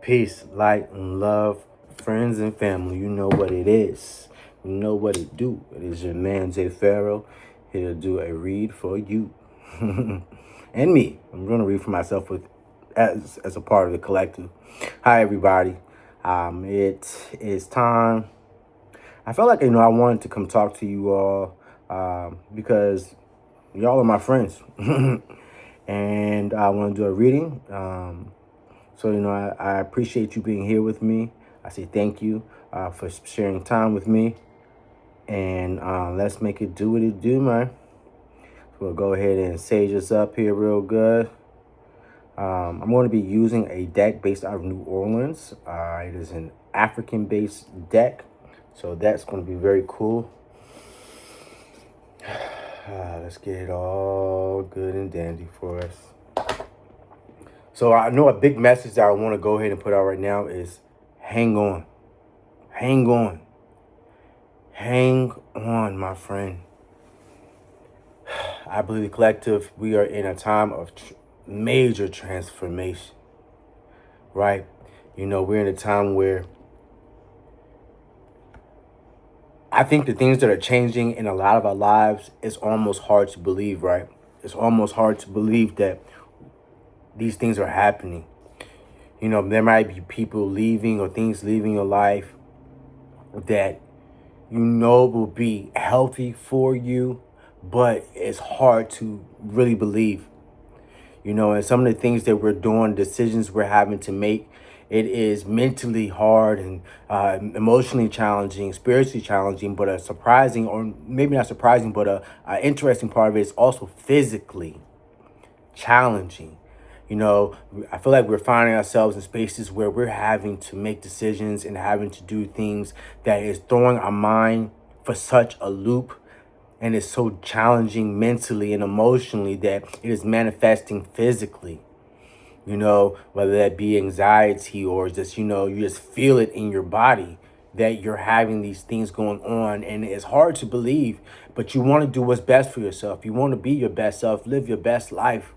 Peace, light, and love, friends and family. You know what it is. You know what it do. It is your man J-Pharaoh here to do a read for you. And me. I'm going to read for myself as a part of the collective. Hi, everybody. It is time. I felt like, I wanted to come talk to you all because y'all are my friends. And I want to do a reading. So, I appreciate you being here with me. I say thank you for sharing time with me. And let's make it do what it do, man. So we'll go ahead and sage us up here real good. I'm going to be using a deck based out of New Orleans. It is an African-based deck. So that's going to be very cool. Let's get it all good and dandy for us. So I know a big message that I want to go ahead and put out right now is hang on. Hang on. Hang on, my friend. I believe the collective, we are in a time of major transformation, right? We're in a time where I think the things that are changing in a lot of our lives is almost hard to believe, right? It's almost hard to believe that these things are happening. There might be people leaving or things leaving your life that will be healthy for you, but it's hard to really believe. And some of the things that we're doing, decisions we're having to make, it is mentally hard and emotionally challenging, spiritually challenging, but a surprising, or maybe not surprising, but a interesting part of it is also physically challenging. I feel like we're finding ourselves in spaces where we're having to make decisions and having to do things that is throwing our mind for such a loop, and it's so challenging mentally and emotionally that it is manifesting physically. Whether that be anxiety or just, you just feel it in your body that you're having these things going on, and it's hard to believe, but you want to do what's best for yourself. You want to be your best self, live your best life.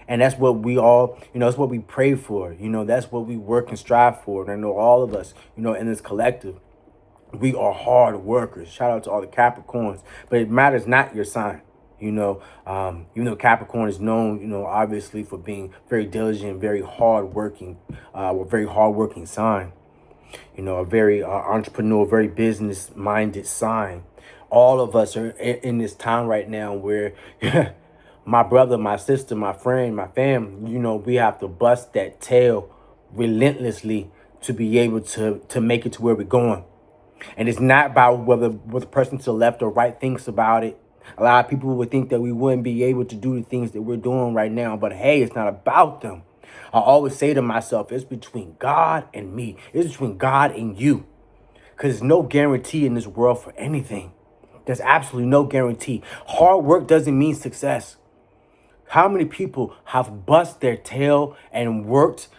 And that's what we all, that's what we pray for. That's what we work and strive for. And I know all of us, in this collective, we are hard workers. Shout out to all the Capricorns. But it matters not your sign. Even though Capricorn is known, obviously for being very diligent, very hardworking, a very hardworking sign. A very entrepreneur, very business-minded sign. All of us are in this time right now where my brother, my sister, my friend, my family, we have to bust that tail relentlessly to be able to make it to where we're going. And it's not about what the person to the left or right thinks about it. A lot of people would think that we wouldn't be able to do the things that we're doing right now. But hey, it's not about them. I always say to myself, it's between God and me. It's between God and you. Because there's no guarantee in this world for anything. There's absolutely no guarantee. Hard work doesn't mean success. How many people have bust their tail and worked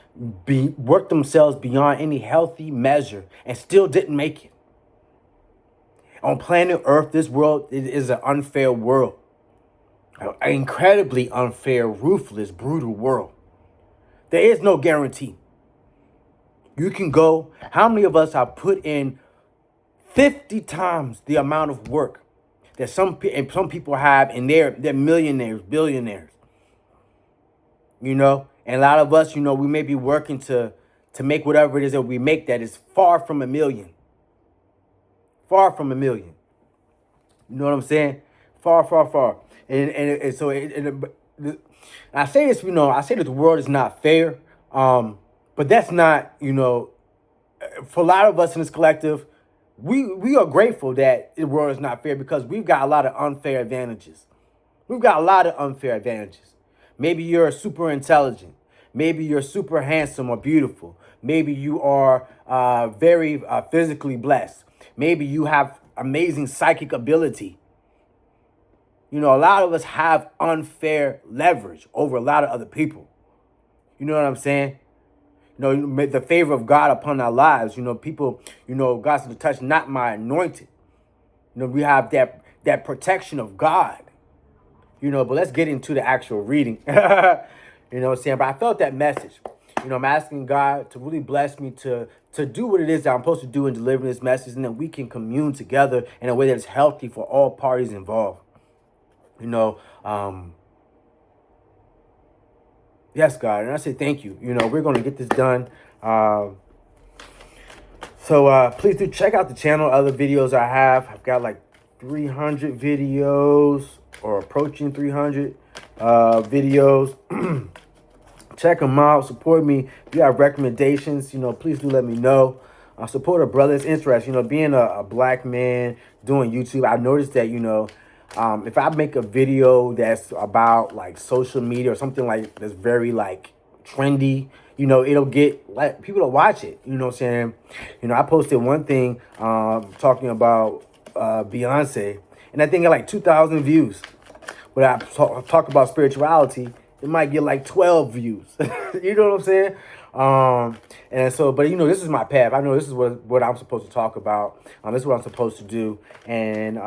themselves beyond any healthy measure and still didn't make it? On planet Earth, this world is an unfair world. An incredibly unfair, ruthless, brutal world. There is no guarantee. You can go, how many of us have put in 50 times the amount of work that some people have, and they're millionaires, billionaires? And a lot of us, we may be working to make whatever it is that we make that is far from a million. Far from a million. You know what I'm saying? Far, far, far. And so I say this, I say that the world is not fair. But that's not, for a lot of us in this collective, we are grateful that the world is not fair because we've got a lot of unfair advantages. We've got a lot of unfair advantages. Maybe you're super intelligent. Maybe you're super handsome or beautiful. Maybe you are very physically blessed. Maybe you have amazing psychic ability. A lot of us have unfair leverage over a lot of other people. You know what I'm saying? The favor of God upon our lives. People, God said to touch not my anointed. We have that protection of God. But let's get into the actual reading. What I'm saying? But I felt that message. I'm asking God to really bless me to do what it is that I'm supposed to do in delivering this message, and that we can commune together in a way that's healthy for all parties involved. You know, yes, God, and I say thank you. We're going to get this done. So please do check out the channel. Other videos I have. I've got like 300 videos or approaching 300 videos. Check them out. Support me. If you have recommendations, please do let me know. Support a brother's interest. Being a black man doing YouTube, I noticed that, if I make a video that's about like social media or something like that's very like trendy, it'll get like people to watch it. You know what I'm saying? I posted one thing talking about Beyonce, and I think it got like 2,000 views. But I talk about spirituality, it might get like 12 views. You know what I'm saying? And so, but this is my path. I know this is what I'm supposed to talk about. This is what I'm supposed to do. And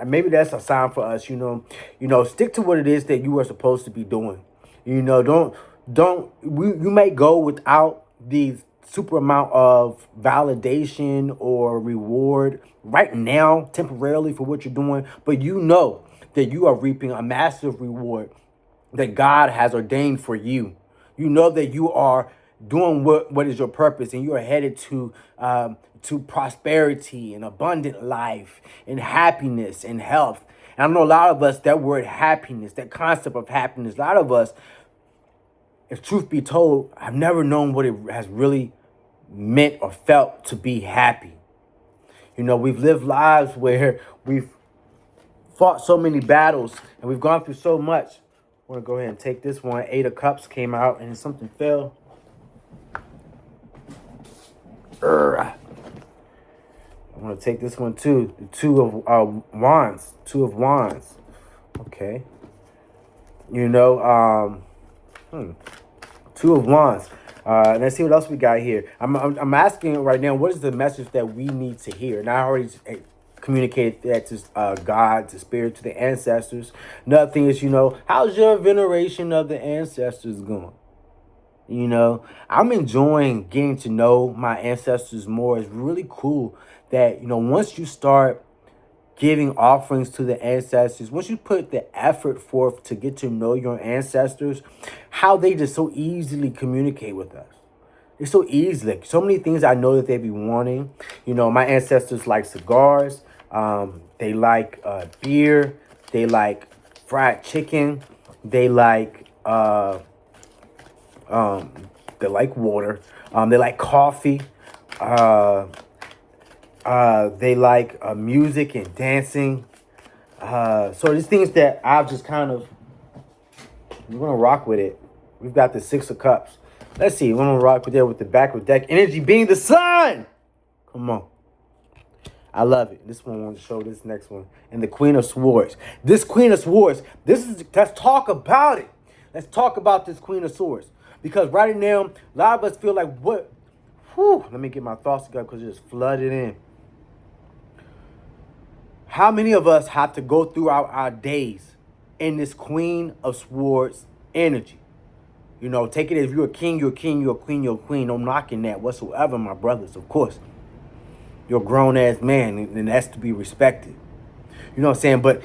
maybe that's a sign for us, stick to what it is that you are supposed to be doing. You may go without the super amount of validation or reward right now, temporarily, for what you're doing, but that you are reaping a massive reward that God has ordained for you. You know that you are doing what is your purpose, and you are headed to prosperity and abundant life and happiness and health. And I know a lot of us, that word happiness, that concept of happiness, a lot of us, if truth be told, I've never known what it has really meant or felt to be happy. We've lived lives where we've fought so many battles and we've gone through so much. I want to go ahead and take this one. 8 of Cups came out and something fell. I want to take this one too. The 2 of Wands. 2 of Wands. Okay. 2 of Wands. Let's see what else we got here. I'm asking right now, what is the message that we need to hear? And I already communicated that to God, to spirit, to the ancestors. Another thing is, how's your veneration of the ancestors going? I'm enjoying getting to know my ancestors more. It's really cool that, once you start giving offerings to the ancestors, once you put the effort forth to get to know your ancestors, how they just so easily communicate with us. It's so easy. Like, so many things I know that they be wanting. My ancestors like cigars. They like beer. They like fried chicken. They like water. They like coffee. They like music and dancing. So these things that I've just kind of, we're gonna rock with it. We've got the 6 of Cups. Let's see. We're gonna rock with it with the back of deck energy being the sun. Come on. I love it. This one I want to show this next one. And the Queen of Swords. This Queen of Swords, let's talk about it. Let's talk about this Queen of Swords. Because right now, a lot of us feel like what? Let me get my thoughts together because it just flooded in. How many of us have to go throughout our days in this Queen of Swords energy? Take it as you're a king, you're a king, you're a queen, you're a queen. No knocking that whatsoever, my brothers, of course. You're a grown-ass man, and that's to be respected. You know what I'm saying? But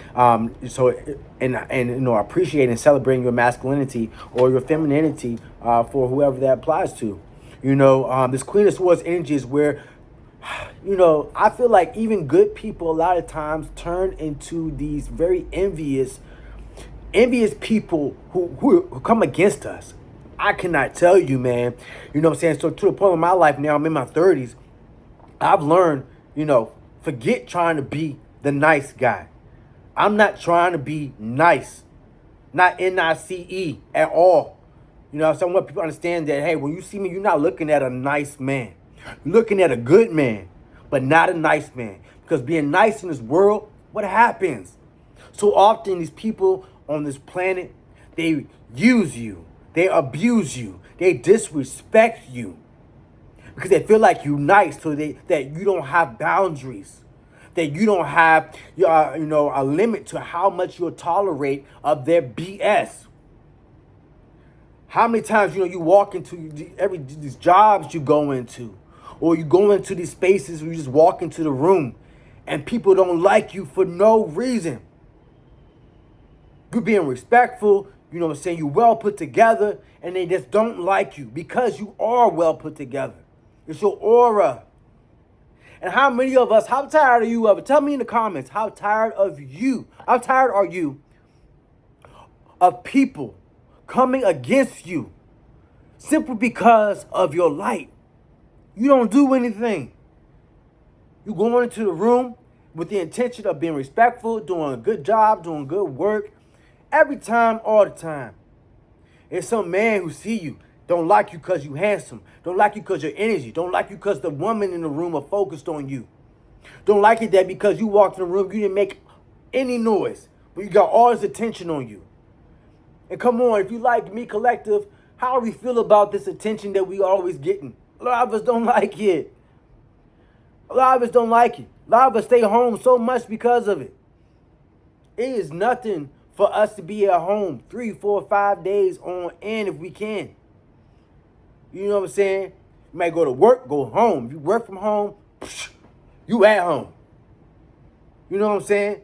appreciating and celebrating your masculinity or your femininity for whoever that applies to. This Queen of Swords energy is where, I feel like even good people a lot of times turn into these very envious people who come against us. I cannot tell you, man. You know what I'm saying? So to the point in my life now, I'm in my 30s. I've learned, forget trying to be the nice guy. I'm not trying to be nice. Not N-I-C-E at all. So I want people to understand that, hey, when you see me, you're not looking at a nice man. You're looking at a good man, but not a nice man. Because being nice in this world, what happens? So often these people on this planet, they use you. They abuse you. They disrespect you. Because they feel like you're nice, so that you don't have boundaries. That you don't have a limit to how much you'll tolerate of their BS. How many times, you walk into these jobs you go into, or you go into these spaces where you just walk into the room and people don't like you for no reason. You're being respectful, you know what I'm saying? You're well put together, and they just don't like you because you are well put together. It's your aura. And how many of us, how tired are you of it? Tell me in the comments, how tired are you of people coming against you simply because of your light? You don't do anything. You go into the room with the intention of being respectful, doing a good job, doing good work, every time, all the time. There's some man who see you, don't like you because you handsome, don't like you because your energy, don't like you because the woman in the room are focused on you. Don't like it that because you walked in the room, you didn't make any noise, but you got all this attention on you. And come on, if you like me collective, how do we feel about this attention that we always getting? A lot of us don't like it. A lot of us don't like it. A lot of us stay home so much because of it. It is nothing for us to be at home 3, 4, 5 days on end if we can. You know what I'm saying? You might go to work, go home. If you work from home, you at home. You know what I'm saying?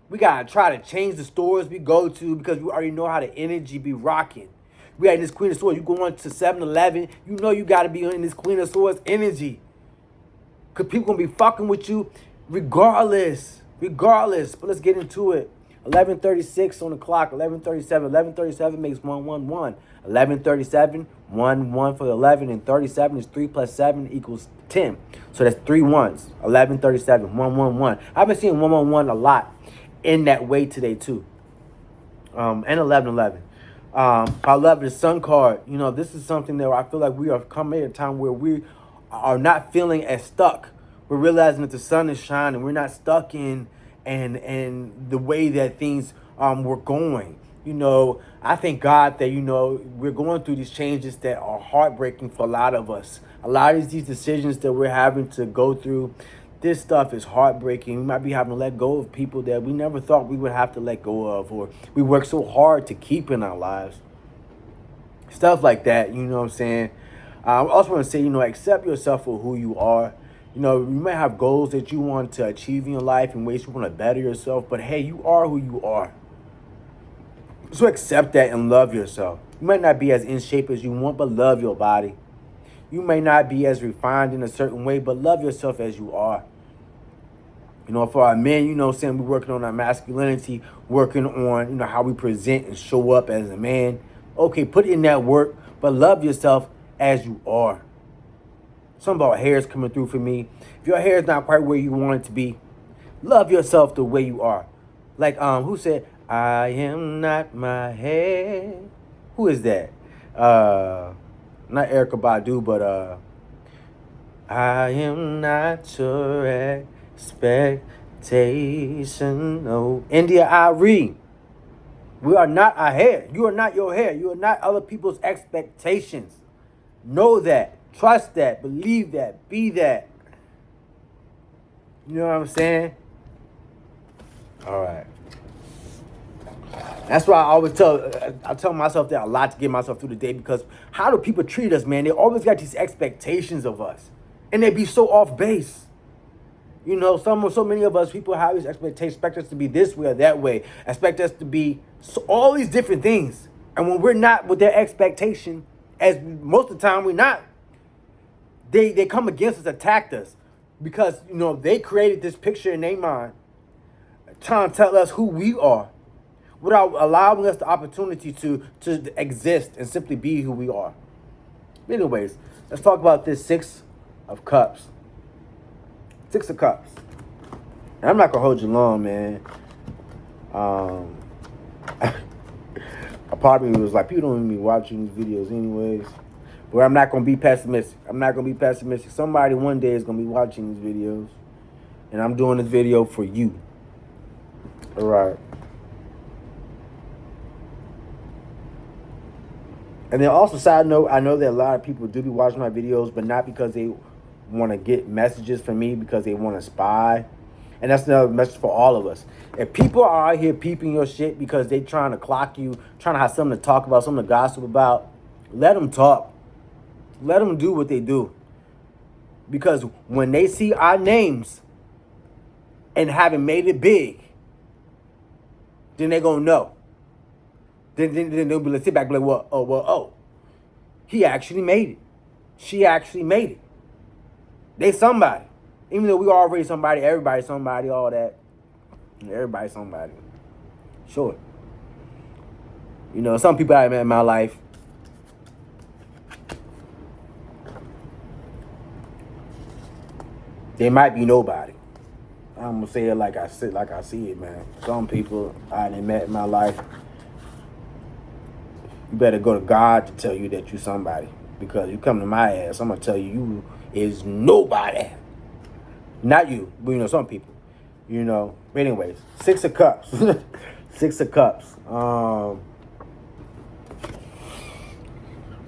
We got to try to change the stores we go to because we already know how the energy be rocking. We had this Queen of Swords. You go on to 7-Eleven, you know you got to be in this Queen of Swords energy. Because people going to be fucking with you regardless. Regardless. But let's get into it. 11:36 on the clock. 11:37. 11:37 makes 111. 11:37, 1 for the 11, and 37 is 3 plus 7 equals 10. So that's 3 ones. 11:37, 111. I've been seeing 111 a lot in that way today too. And 11:11. I love the sun card. You know, this is something that I feel like we are coming at a time where we are not feeling as stuck. We're realizing that the sun is shining. We're not stuck in and the way that things were going. You know, I thank God that, we're going through these changes that are heartbreaking for a lot of us. A lot of these decisions that we're having to go through, this stuff is heartbreaking. We might be having to let go of people that we never thought we would have to let go of, or we work so hard to keep in our lives. Stuff like that, you know what I'm saying? I also want to say, accept yourself for who you are. You might have goals that you want to achieve in your life and ways you want to better yourself, but hey, you are who you are. So accept that and love yourself. You might not be as in shape as you want, but love your body. You may not be as refined in a certain way, but love yourself as you are. For our men, we're working on our masculinity, working on, how we present and show up as a man. Okay, put in that work, but love yourself as you are. Something about hair is coming through for me. If your hair is not quite where you want it to be, love yourself the way you are. Like, who said, I am not my hair? Who is that? Not Erykah Badu, but I am not your expectation. No, India Arie. We are not our hair. You are not your hair. You are not other people's expectations. Know that. Trust that. Believe that. Be that. You know what I'm saying? All right. That's why I tell myself that a lot to get myself through the day, because how do people treat us, man? They always got these expectations of us, and they be so off base. So many of us, people have these expectations, expect us to be this way or that way, expect us to be all these different things. And when we're not with their expectation, as most of the time we're not, they come against us, attack us, because, they created this picture in their mind, trying to tell us who we are, without allowing us the opportunity to exist and simply be who we are. Anyways, let's talk about this 6 of Cups. 6 of Cups. And I'm not going to hold you long, man. A part of me was like, people don't even be watching these videos anyways. But I'm not going to be pessimistic. Somebody one day is going to be watching these videos. And I'm doing this video for you. All right. And then also, side note, I know that a lot of people do be watching my videos, but not because they want to get messages from me, because they want to spy. And that's another message for all of us. If people are out here peeping your shit because they trying to clock you, trying to have something to talk about, something to gossip about, let them talk. Let them do what they do. Because when they see our names and having made it big, then they're going to know. Then they'll be like, sit back and be like, he actually made it. She actually made it. They somebody. Even though we already somebody, everybody's somebody, all that. Everybody's somebody. Sure. You know, some people I met in my life, they might be nobody. I'm gonna say it like I see it, man. Some people I done met in my life, you better go to God to tell you that you somebody. Because you come to my ass, I'm gonna tell you is nobody. Not you, but you know, some people. You know. Anyways, 6 of Cups. 6 of Cups.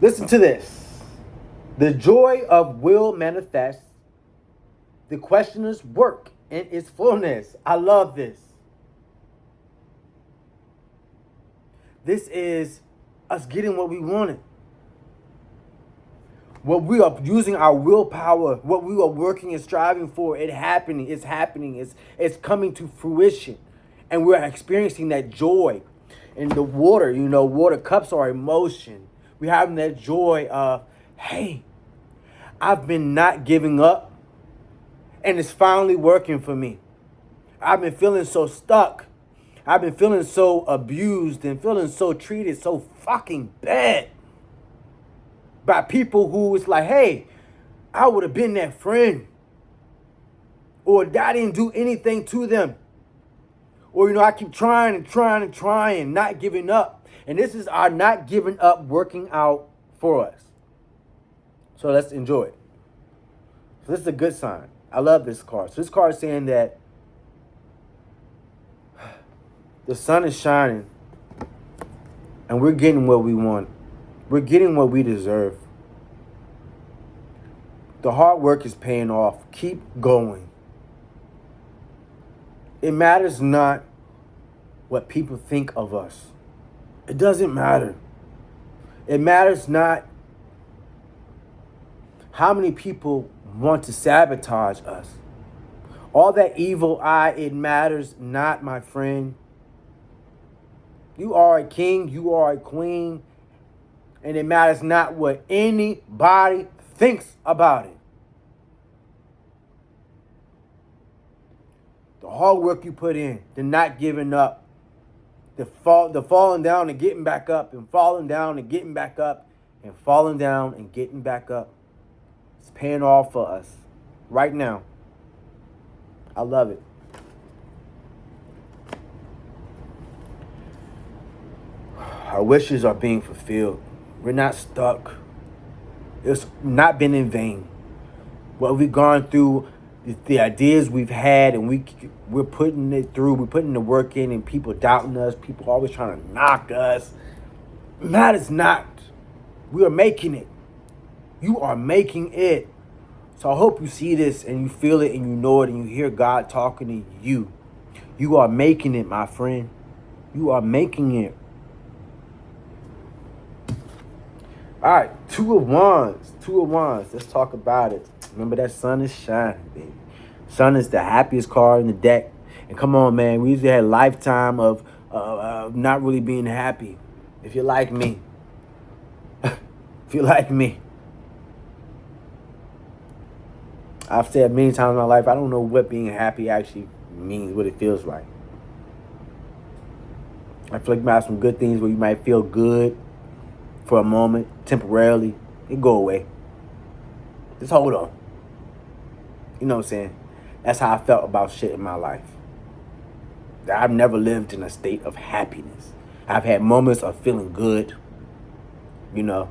Listen to this. The joy of will manifest. The questioner's work in its fullness. I love this. This is us getting what we wanted. What we are using our willpower, what we are working and striving for, it's happening, it's coming to fruition. And we're experiencing that joy. In the water, you know, water cups are emotion. We're having that joy of, hey, I've been not giving up, and it's finally working for me. I've been feeling so stuck. I've been feeling so abused and feeling so treated so fucking bad by people who was like, hey, I would have been that friend. Or I didn't do anything to them. Or, you know, I keep trying, not giving up. And this is our not giving up working out for us. So let's enjoy it. So this is a good sign. I love this card. So this card is saying that the sun is shining and we're getting what we want. We're getting what we deserve. The hard work is paying off. Keep going. It matters not what people think of us. It doesn't matter. It matters not how many people want to sabotage us. All that evil eye, it matters not, my friend. You are a king, you are a queen, and it matters not what anybody thinks about it. The hard work you put in, the not giving up, the falling down and getting back up, and falling down and getting back up, and falling down and getting back up. It's paying off for us right now. I love it. Our wishes are being fulfilled. We're not stuck. It's not been in vain. What we've gone through, the ideas we've had, and we're putting it through. We're putting the work in, and people doubting us. People always trying to knock us. Matters not. We are making it. You are making it. So I hope you see this and you feel it and you know it and you hear God talking to you. You are making it, my friend. You are making it. All right, 2 of Wands. 2 of Wands. Let's talk about it. Remember that sun is shining, baby. Sun is the happiest card in the deck. And come on, man. We usually had a lifetime of not really being happy. If you're like me. If you're like me. I've said many times in my life, I don't know what being happy actually means, what it feels like. I feel like you might have some good things where you might feel good for a moment, temporarily. It go away. Just hold on. You know what I'm saying? That's how I felt about shit in my life. I've never lived in a state of happiness. I've had moments of feeling good. You know,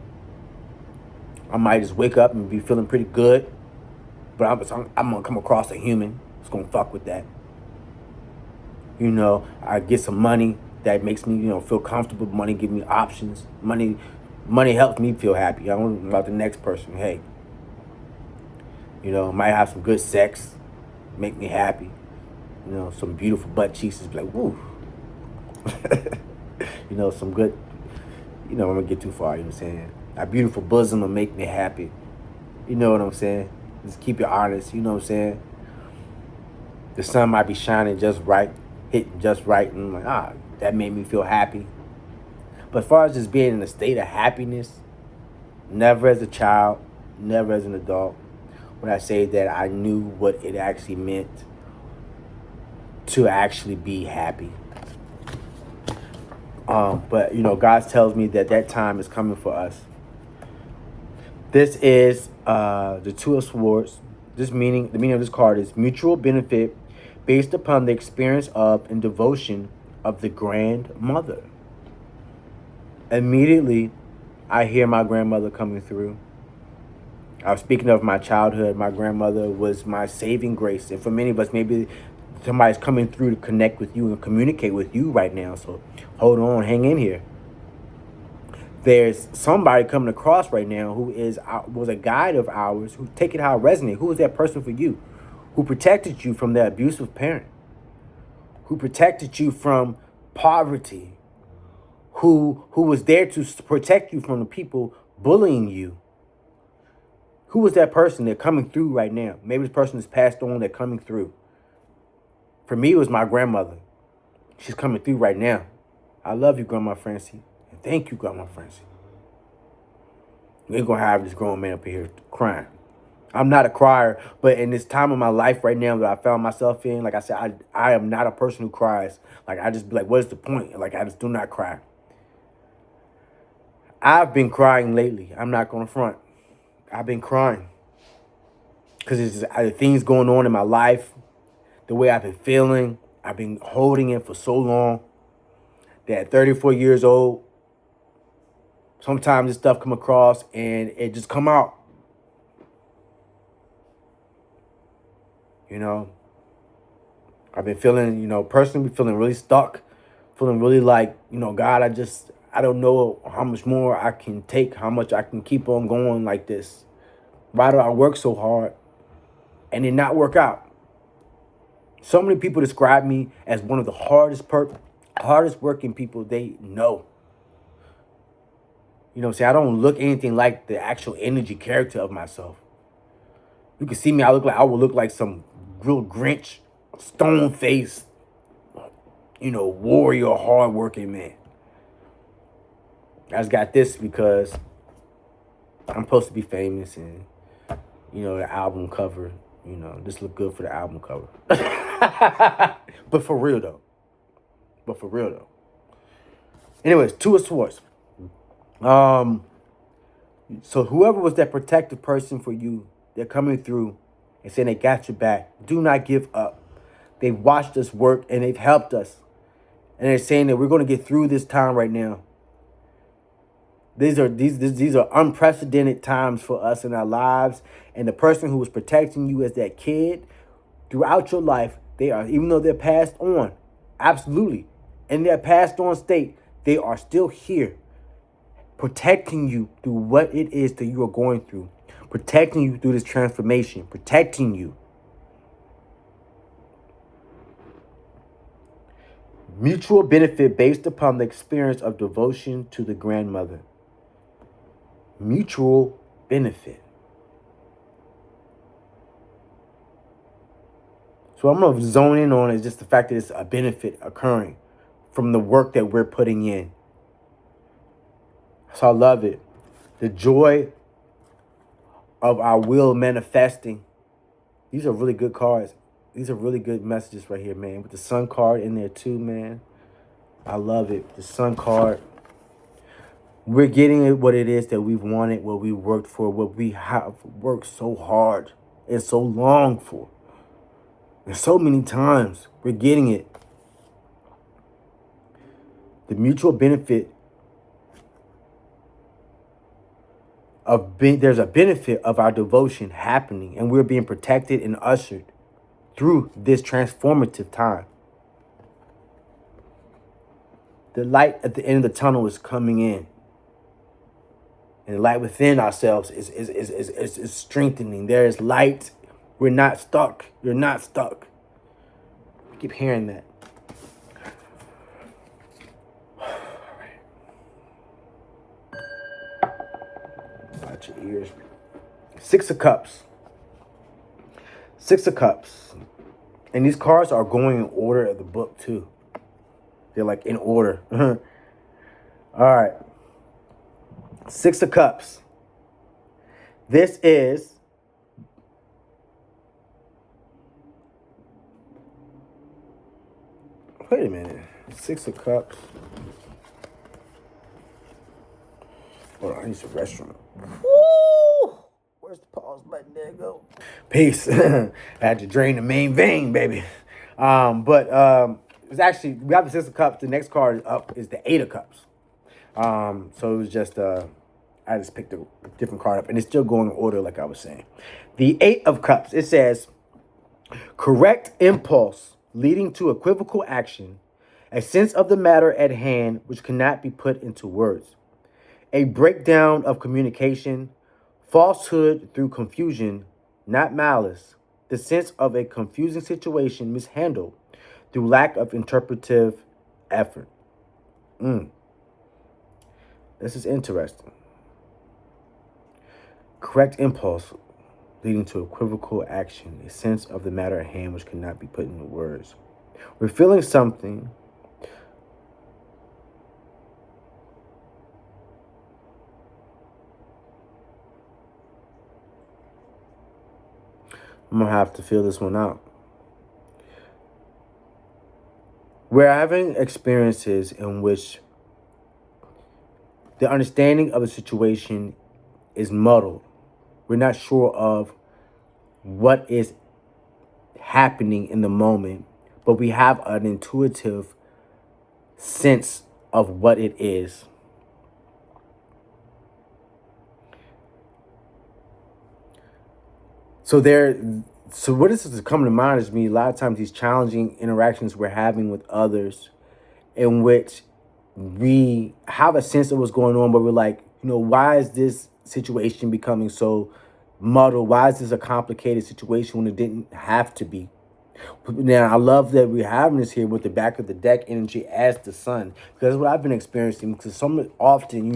I might just wake up and be feeling pretty good. But I'm going to come across a human who's going to fuck with that. You know, I get some money that makes me, you know, feel comfortable. Money gives me options. Money helps me feel happy. I don't know about the next person. Hey, you know, might have some good sex, make me happy. You know, some beautiful butt cheeks is like, woo. You know, some good, you know, I'm gonna get too far, you know what I'm saying? A beautiful bosom will make me happy. You know what I'm saying? Just keep it honest, you know what I'm saying? The sun might be shining just right, hitting just right, and I'm like, that made me feel happy. But as far as just being in a state of happiness, never as a child, never as an adult, when I say that I knew what it actually meant to actually be happy. But you know, God tells me that that time is coming for us. This is the Two of Swords. The meaning of this card is mutual benefit based upon the experience of and devotion of the grandmother. Immediately, I hear my grandmother coming through. I was speaking of my childhood. My grandmother was my saving grace. And for many of us, maybe somebody's coming through to connect with you and communicate with you right now. So hold on, hang in here. There's somebody coming across right now who was a guide of ours, who take it how it resonates. Who is that person for you? Who protected you from that abusive parent? Who protected you from poverty? Who was there to protect you from the people bullying you? Who is that person that's coming through right now? Maybe this person is passed on, they're coming through. For me, it was my grandmother. She's coming through right now. I love you, Grandma Francie. And thank you, Grandma Francie. We ain't gonna have this grown man up here crying. I'm not a crier, but in this time of my life right now that I found myself in, like I said, I am not a person who cries. Like, I just be like, what is the point? Like, I just do not cry. I've been crying lately. I'm not gonna front. I've been crying. Because there's things going on in my life, the way I've been feeling. I've been holding it for so long that at 34 years old, sometimes this stuff come across and it just come out. You know, I've been feeling, you know, personally feeling really stuck, feeling really like, you know, God, I don't know how much more I can take, how much I can keep on going like this. Why do I work so hard and it not work out? So many people describe me as one of the hardest working people they know. You know what I'm saying? I don't look anything like the actual energy character of myself. You can see me, I will look like some real Grinch, stone faced, you know, warrior, hard-working man. I just got this because I'm supposed to be famous and, you know, the album cover, you know, this look good for the album cover. But for real though. Anyways, Two of Swords. So whoever was that protective person for you, they're coming through and saying they got your back. Do not give up. They've watched us work and they've helped us. And they're saying that we're going to get through this time right now. These are unprecedented times for us in our lives. And the person who was protecting you as that kid throughout your life, they are, even though they're passed on, absolutely, in their passed on state, they are still here, protecting you through what it is that you are going through, protecting you through this transformation, protecting you. Mutual benefit based upon the experience of devotion to the grandmother. Mutual benefit. So I'm going to zone in on is just the fact that it's a benefit occurring from the work that we're putting in. So I love it. The joy of our will manifesting. These are really good cards. These are really good messages right here, man. With the Sun card in there too, man. I love it. The Sun card. We're getting what it is that we've wanted, what we worked for, what we have worked so hard and so long for. And so many times, we're getting it. The mutual benefit there's a benefit of our devotion happening, and we're being protected and ushered through this transformative time. The light at the end of the tunnel is coming in. And the light within ourselves is strengthening. There is light. We're not stuck. You're not stuck. keep hearing that. Watch your ears. Six of Cups. Six of Cups. And these cards are going in order of the book, too. They're like in order. All right. Six of Cups. This is wait a minute. Six of Cups. Hold on, I need some restroom. Woo! Where's the pause button? There you go. Peace. I had to drain the main vein, baby. It's actually, we have the Six of Cups. The next card up is the Eight of Cups. So it was just I just picked a different card up, and it's still going in order, like I was saying. The Eight of Cups. It says, correct impulse leading to equivocal action, a sense of the matter at hand which cannot be put into words, a breakdown of communication, falsehood through confusion, not malice, the sense of a confusing situation mishandled through lack of interpretive effort. This is interesting. Correct impulse leading to equivocal action, a sense of the matter at hand which cannot be put into words. We're feeling something. I'm going to have to feel this one out. We're having experiences in which the understanding of a situation is muddled. We're not sure of what is happening in the moment, but we have an intuitive sense of what it is. So what is coming to mind is me a lot of times these challenging interactions we're having with others, in which we have a sense of what's going on, but we're like, why is this situation becoming so muddled? Why is this a complicated situation when it didn't have to be? Now, I love that we're having this here with the back of the deck energy as the sun, because that's what I've been experiencing. Because so often,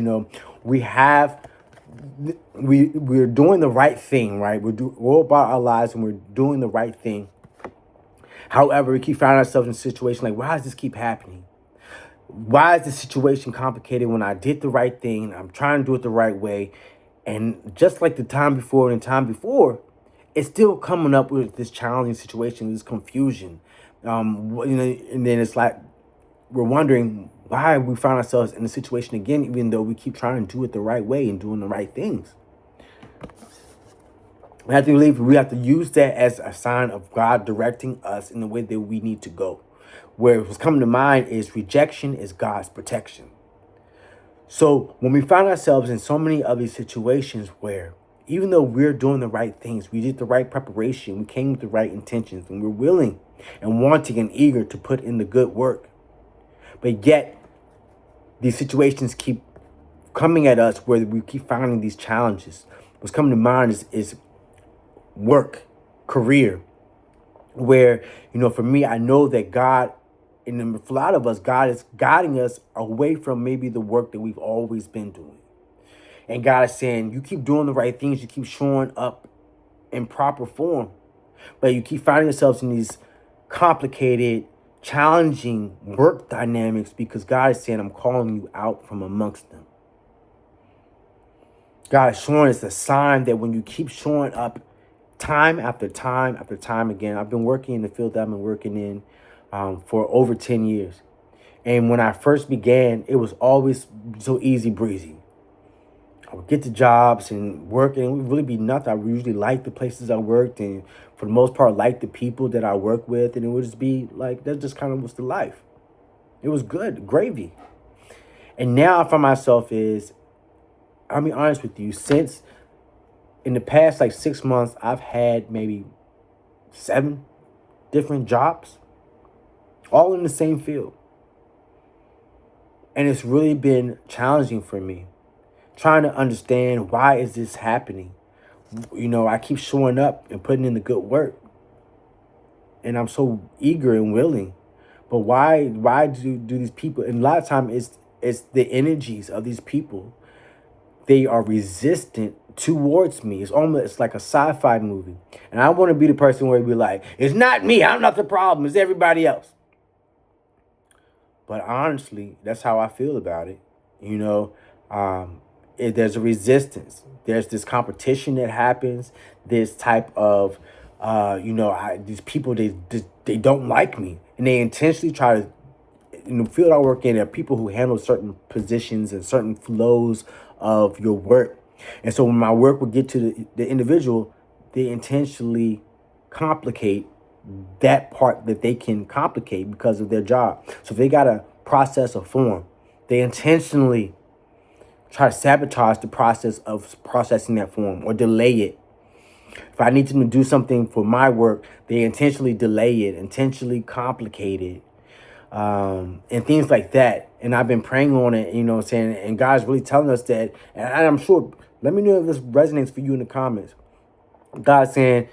we're doing the right thing, right? We're about our lives and we're doing the right thing. However, we keep finding ourselves in a situation like, why does this keep happening? Why is the situation complicated when I did the right thing? I'm trying to do it the right way. And just like the time before, it's still coming up with this challenging situation, this confusion. And then it's like we're wondering why we find ourselves in the situation again, even though we keep trying to do it the right way and doing the right things. I have to believe we have to use that as a sign of God directing us in the way that we need to go. Where what's coming to mind is rejection is God's protection. So when we find ourselves in so many of these situations where even though we're doing the right things, we did the right preparation, we came with the right intentions, and we're willing and wanting and eager to put in the good work, but yet these situations keep coming at us where we keep finding these challenges. What's coming to mind is work, career, where, for me, I know that God, and for a lot of us, God is guiding us away from maybe the work that we've always been doing. And God is saying, you keep doing the right things, you keep showing up in proper form, but you keep finding yourselves in these complicated, challenging work dynamics because God is saying, I'm calling you out from amongst them. God is showing us a sign that when you keep showing up time after time after time again, I've been working in the field that I've been working in for over 10 years. And when I first began, it was always so easy breezy. I would get to jobs and work, and it would really be nothing. I usually liked the places I worked, and for the most part, liked the people that I work with, and it would just be like, that just kind of was the life. It was good, gravy. And now I find myself I'll be honest with you, since in the past 6 months, I've had maybe 7 different jobs, all in the same field. And it's really been challenging for me, trying to understand why is this happening. I keep showing up and putting in the good work, and I'm so eager and willing. But why do these people, and a lot of time it's the energies of these people. They are resistant towards me. It's like a sci-fi movie. And I want to be the person where it be like, it's not me, I'm not the problem, it's everybody else. But honestly, that's how I feel about it. You know, there's a resistance. There's this competition that happens. This type of, these people they don't like me, and they intentionally try to. In the field I work in, there are people who handle certain positions and certain flows of your work, and so when my work would get to the individual, they intentionally complicate that part that they can complicate because of their job. So if they got to process a form, they intentionally try to sabotage the process of processing that form or delay it. If I need them to do something for my work, they intentionally delay it, intentionally complicate it, and things like that. And I've been praying on it, you know what I'm saying? And God's really telling us that. And I'm sure, let me know if this resonates for you in the comments. God's saying,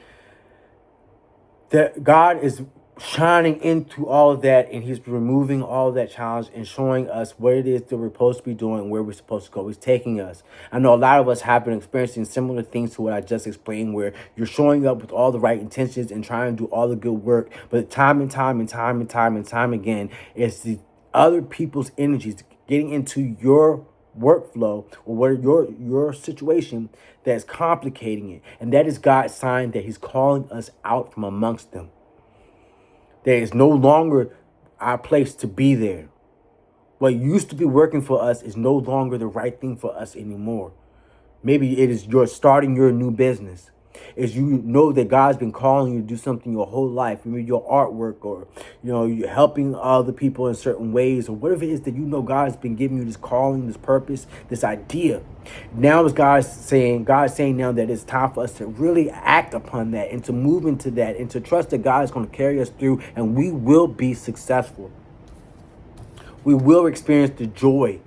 that God is shining into all of that, and he's removing all of that challenge and showing us what it is that we're supposed to be doing and where we're supposed to go. He's taking us. I know a lot of us have been experiencing similar things to what I just explained, where you're showing up with all the right intentions and trying to do all the good work, but time and time and time and time and time again, it's the other people's energies getting into your workflow or what your situation that's complicating it. And that is God's sign that he's calling us out from amongst them. There is no longer our place to be there. What used to be working for us is no longer the right thing for us anymore. Maybe it is you're starting your new business. Is you know that God's been calling you to do something your whole life. Maybe your artwork, or you're helping other people in certain ways, or whatever it is that God's been giving you this calling, this purpose, this idea. Now is God's saying now that it's time for us to really act upon that and to move into that and to trust that God is going to carry us through, and we will be successful. We will experience the joy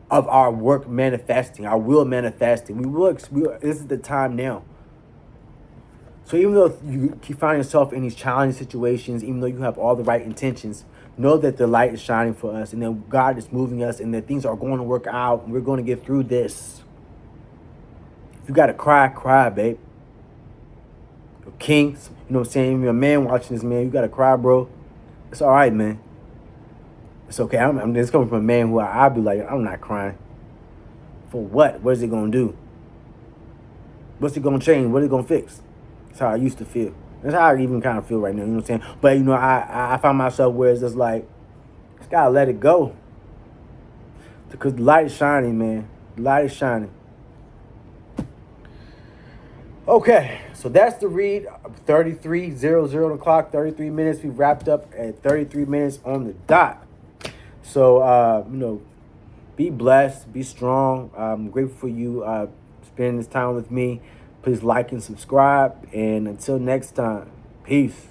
of our work manifesting, our will manifesting. This is the time now. So even though you keep finding yourself in these challenging situations, even though you have all the right intentions, know that the light is shining for us, and that God is moving us, and that things are going to work out, and we're going to get through this. If you got to cry, cry, babe. You're king, you know what I'm saying? You're a man watching this, man. You got to cry, bro. It's all right, man. It's okay. I'm just coming from a man who I'll be like, I'm not crying. For what? What is it going to do? What's it going to change? What is it going to fix? That's how I used to feel. That's how I even kind of feel right now. You know what I'm saying? But, I find myself where it's just like, just got to let it go. Because the light is shining, man. The light is shining. Okay, so that's the read. 33:00 on the clock, 33 minutes. We wrapped up at 33 minutes on the dot. So, be blessed, be strong. I'm grateful for you spending this time with me. Please like and subscribe. And until next time, peace.